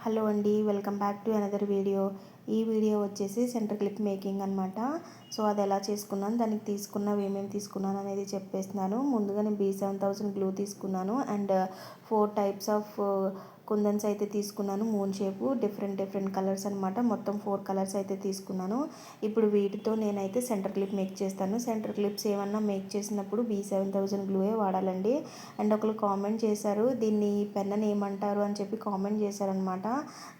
Hello అండి, welcome back to another video. ఈ video వచ్చేసి సెంటర్ క్లిప్ మేకింగ్ అనమాట. సో అది ఎలా చేసుకున్నాను, దానికి తీసుకున్నవి ఏమేమి తీసుకున్నాను అనేది చెప్పేస్తున్నాను. ముందుగా నేను B7000 గ్లూ తీసుకున్నాను అండ్ 4 టైప్స్ ఆఫ్ కుందన్స్ అయితే తీసుకున్నాను. మూన్ షేపు డిఫరెంట్ కలర్స్ అనమాట. మొత్తం 4 కలర్స్ అయితే తీసుకున్నాను. ఇప్పుడు వీటితో నేనైతే సెంటర్ క్లిప్ మేక్ చేస్తాను. సెంటర్ క్లిప్స్ ఏమన్నా మేక్ చేసినప్పుడు B7000 గ్లూయే వాడాలండి. అండ్ ఒకరు కామెంట్ చేశారు, దీన్ని పెన్ అని ఏమంటారు అని చెప్పి కామెంట్ చేశారనమాట.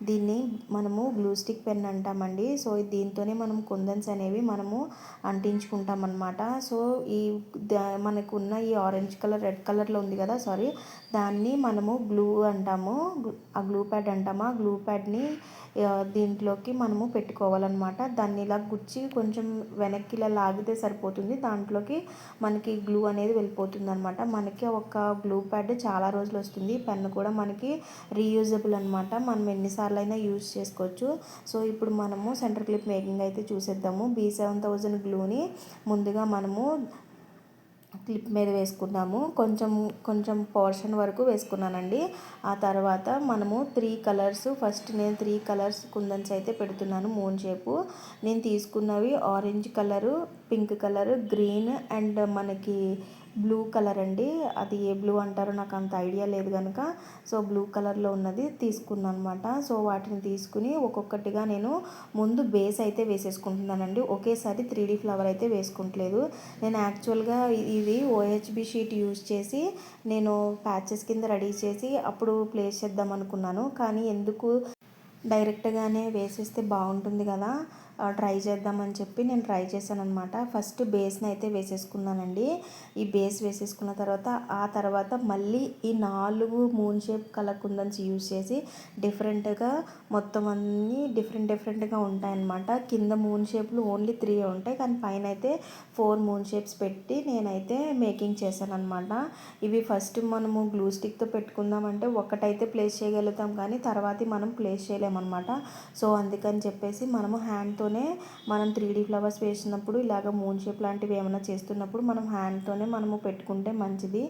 దీన్ని మనము గ్లూ స్టిక్ పెన్ అంటామండి. సో దీంతోనే మనం కుందన్స్ అనేవి మనము అంటించుకుంటాం అనమాట. సో మనకున్న ఈ ఆరెంజ్ కలర్, రెడ్ కలర్లో ఉంది కదా, దాన్ని మనము గ్లూ అంటాము. ఆ గ్లూ ప్యాడ్ అంటాము. ఆ గ్లూ ప్యాడ్ని దీంట్లోకి మనము పెట్టుకోవాలన్నమాట. దాన్ని ఇలా గుచ్చి కొంచెం వెనక్కి ఇలా లాగితే సరిపోతుంది. దాంట్లోకి మనకి గ్లూ అనేది వెళ్ళిపోతుంది అనమాట. మనకి ఒక గ్లూ ప్యాడ్ చాలా రోజులు వస్తుంది. పెన్ కూడా మనకి రీయూజబుల్ అనమాట. మనం ఎన్నిసార్లు అయినా యూజ్ చేసుకోవచ్చు. సో ఇప్పుడు మనము సెంటర్ క్లిప్ మేకింగ్ అయితే చూసేద్దాము. B7000 గ్లూని ముందుగా మనము క్లిప్ మీద వేసుకున్నాము. కొంచెం పోర్షన్ వరకు వేసుకున్నానండి. ఆ తర్వాత మనము 3 కలర్స్, ఫస్ట్ నేను 3 కలర్స్ కుందన్స్ అయితే పెడుతున్నాను. మూన్ షేపు నేను తీసుకున్నవి orange colour, pink colour, green and మనకి బ్లూ కలర్ అండి. అది ఏ బ్లూ అంటారో నాకు అంత ఐడియా లేదు కనుక సో బ్లూ కలర్లో ఉన్నది తీసుకున్నాను అనమాట. సో వాటిని తీసుకుని ఒక్కొక్కటిగా నేను ముందు బేస్ అయితే వేసేసుకుంటున్నానండి. ఒకేసారి 3D ఫ్లవర్ అయితే వేసుకుంటలేదు. నేను యాక్చువల్గా ఇది OHB షీట్ యూజ్ చేసి నేను ప్యాచెస్ కింద రెడీ చేసి అప్పుడు ప్లేస్ చేద్దాం అనుకున్నాను. కానీ ఎందుకు డైరెక్ట్గానే వేసేస్తే బాగుంటుంది కదా, ట్రై చేద్దామని చెప్పి నేను ట్రై చేశాను అనమాట. ఫస్ట్ బేస్ని అయితే వేసేసుకున్నానండి. ఈ బేస్ వేసేసుకున్న ఆ తర్వాత మళ్ళీ ఈ 4 మూన్ షేప్ కలర్ కుందన్స్ యూజ్ చేసి డిఫరెంట్గా మొత్తం అన్నీ డిఫరెంట్గా ఉంటాయన్నమాట. కింద మూన్ షేప్లు ఓన్లీ 3 ఉంటాయి, కానీ పైన అయితే 4 మూన్ షేప్స్ పెట్టి నేనైతే మేకింగ్ చేశాను అనమాట. ఇవి ఫస్ట్ మనము గ్లూ స్టిక్తో పెట్టుకుందామంటే ఒకటైతే ప్లేస్ చేయగలుగుతాం, కానీ తర్వాత మనం ప్లేస్ చేయలేమన్నమాట. సో అందుకని చెప్పేసి మనము హ్యాండ్తోనే మనం 3D ఫ్లవర్స్ వేసినప్పుడు ఇలాగ మూన్ షేప్ లాంటివి ఏమైనా చేస్తున్నప్పుడు మనం హ్యాండ్తోనే మనము పెట్టుకుంటే మంచిది.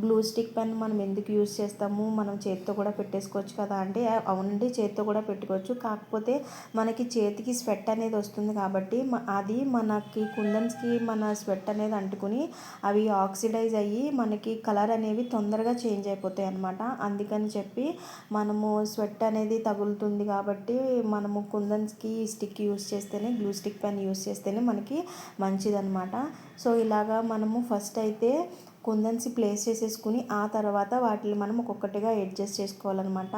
గ్లూ స్టిక్ పెన్ మనం ఎందుకు యూజ్ చేస్తాము, మనం చేతితో కూడా పెట్టేసుకోవచ్చు కదా అంటే అవునండి, చేతితో కూడా పెట్టుకోవచ్చు. కాకపోతే మనకి చేతికి స్వెట్ అనేది వస్తుంది కాబట్టి అది మనకి కుందన్స్కి మన స్వెట్ అనేది అంటుకుని అవి ఆక్సిడైజ్ అయ్యి మనకి కలర్ అనేవి తొందరగా చేంజ్ అయిపోతాయి అన్నమాట. అందుకని చెప్పి మనము స్వెట్ అనేది తగులుతుంది కాబట్టి మనము కుందన్స్కి స్టిక్ యూజ్ చేస్తేనే, గ్లూ స్టిక్ పెన్ యూజ్ చేస్తేనే మనకి మంచిదన్నమాట. సో ఇలాగా మనము ఫస్ట్ అయితే కుందన్స్ ప్లేస్ చేసేసుకుని ఆ తర్వాత వాటిని మనం ఒక్కొక్కటిగా అడ్జస్ట్ చేసుకోవాలన్నమాట.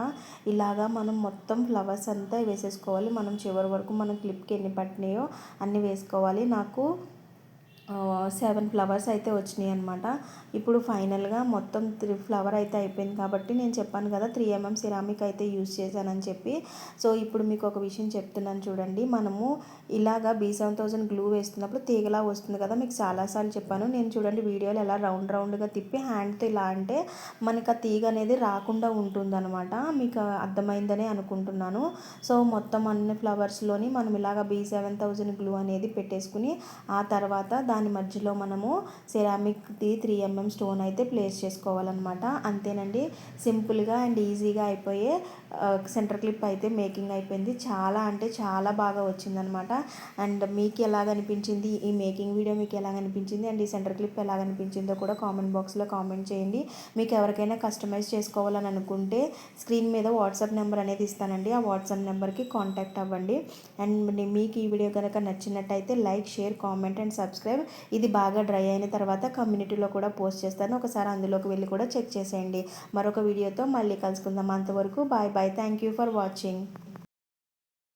ఇలాగా మనం మొత్తం ఫ్లవర్స్ అంతా వేసేసుకోవాలి. మనం చివరి వరకు మనం క్లిప్కి ఎన్ని పట్టినాయో అన్నీ వేసుకోవాలి. నాకు 7 ఫ్లవర్స్ అయితే వచ్చినాయి అనమాట. ఇప్పుడు ఫైనల్గా మొత్తం 3 ఫ్లవర్ అయితే అయిపోయింది కాబట్టి నేను చెప్పాను కదా 3mm సిరామిక్ అయితే యూజ్ చేశానని చెప్పి. సో ఇప్పుడు మీకు ఒక విషయం చెప్తున్నాను చూడండి. మనము ఇలాగా B7000 గ్లూ వేస్తున్నప్పుడు తీగలా వస్తుంది కదా, మీకు చాలాసార్లు చెప్పాను. నేను చూడండి వీడియోలో ఎలా రౌండ్గా తిప్పి హ్యాండ్తో ఇలా అంటే మనకు ఆ తీగ అనేది రాకుండా ఉంటుందన్నమాట. మీకు అర్థమైందని అనుకుంటున్నాను. సో మొత్తం అన్ని ఫ్లవర్స్లోని మనం ఇలాగ B7000 గ్లూ అనేది పెట్టేసుకుని ఆ తర్వాత దాని మధ్యలో మనము సిరామిక్ది 3mm స్టోన్ అయితే ప్లేస్ చేసుకోవాలన్నమాట. అంతేనండి, సింపుల్గా అండ్ ఈజీగా అయిపోయే సెంటర్ క్లిప్ అయితే మేకింగ్ అయిపోయింది. చాలా అంటే చాలా బాగా వచ్చిందనమాట. అండ్ మీకు ఎలాగనిపించింది ఈ మేకింగ్ వీడియో, మీకు ఎలాగనిపించింది అండ్ ఈ సెంటర్ క్లిప్ ఎలాగనిపించిందో కూడా కామెంట్ బాక్స్లో కామెంట్ చేయండి. మీకు ఎవరికైనా కస్టమైజ్ చేసుకోవాలని అనుకుంటే స్క్రీన్ మీద వాట్సాప్ నెంబర్ అనేది ఇస్తానండి. ఆ వాట్సాప్ నెంబర్కి కాంటాక్ట్ అవ్వండి. అండ్ మీకు ఈ వీడియో కనుక నచ్చినట్టయితే like, share, comment and subscribe. ఇది బాగా డ్రై అయిన తర్వాత కమ్యూనిటీలో కూడా పోస్ట్ చేస్తాను, ఒకసారి అందులోకి వెళ్ళి కూడా చెక్ చేసేయండి. మరొక వీడియోతో మళ్ళీ కలుసుకుందాం. అంతవరకు bye. Thank you for watching.